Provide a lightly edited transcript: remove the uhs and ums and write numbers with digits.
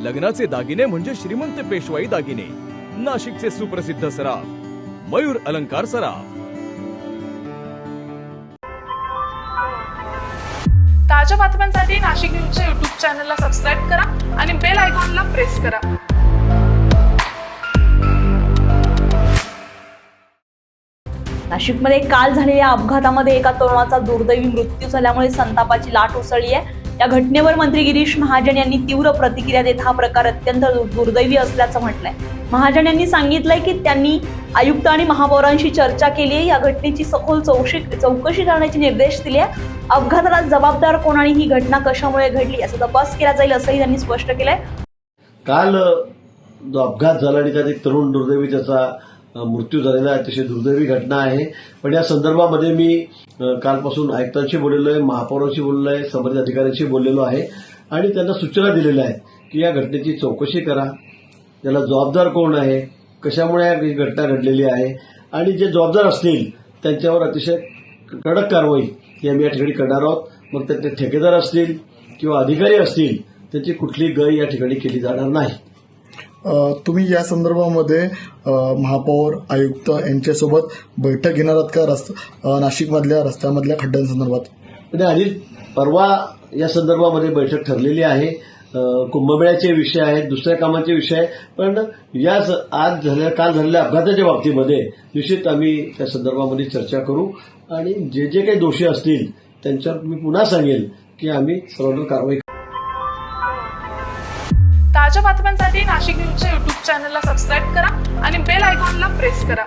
लग्नाचे दागिने म्हणजे श्रीमंत पेशवाई दागिने. नाशिकचे सुप्रसिद्ध सराफ मयूर अलंकार सराफ. ताज्या बातम्यांसाठी नाशिक न्यूजच्या YouTube चॅनलला सबस्क्राईब करा आणि बेल आयकॉनला प्रेस करा. नाशिकमध्ये काल झालेल्या अपघातामध्ये एका तरुणाचा दुर्दैवी मृत्यू झाल्यामुळे संतापाची लाट उसळली आहे. या घटनेवर मंत्री गिरीश महाजन यांनी तीव्र प्रतिक्रिया देत हा प्रकार अत्यंत दुर्दैवी असल्याचं म्हटलंय. महाजन यांनी सांगितलंय की त्यांनी आयुक्त आणि महापौरांशी चर्चा केली आहे. या घटनेची सखोल चौकशी करण्याचे निर्देश दिले. अपघाताला जबाबदार कोण आणि ही घटना कशामुळे घडली याचा तपास केला जाईल असंही त्यांनी स्पष्ट केलंय. काल जो अपघात झाला आणि त्यात एक तरुण दुर्दैवी त्याचा मृत्यू झालेला आहे, अतिशय दुर्दैवी घटना आहे. पण या संदर्भामध्ये मी कालपासून आयुक्तांशी बोललेलो आहे, महापौरांशी बोललेलो आहे, संबंधित अधिकाऱ्यांशी बोललेलो आहे आणि त्यांना सूचना दिलेल्या आहेत की या घटनेची चौकशी करा, त्याला जबाबदार कोण आहे, कशामुळे ही घटना घडलेली आहे आणि जे जबाबदार असतील त्यांच्यावर अतिशय कडक कारवाई ही आम्ही या ठिकाणी करणार आहोत. मग ते ठेकेदार असतील किंवा अधिकारी असतील त्यांची कुठली गय या ठिकाणी केली जाणार नाही. तुम्ही या संदर्भामध्ये महापौर आयुक्त यांच्यासोबत बैठक घेणार आहात का नाशिकमधल्या रस्त्यामधल्या खड्ड्यांसंदर्भात? म्हणजे आधी परवा या संदर्भामध्ये बैठक ठरलेली आहे. कुंभमेळ्याचे विषय आहेत, दुसऱ्या कामाचे विषय आहे. पण काल झालेल्या अपघाताच्या बाबतीमध्ये निश्चित आम्ही त्या संदर्भामध्ये चर्चा करू आणि जे जे काही दोषी असतील त्यांच्यावर मी पुन्हा सांगेल की आम्ही सर्व कारवाई. ताज्या बातम्यांसाठी नाशिक न्यूजच्या YouTube चॅनलला सबस्क्राईब करा आणि बेल आयकॉनला प्रेस करा.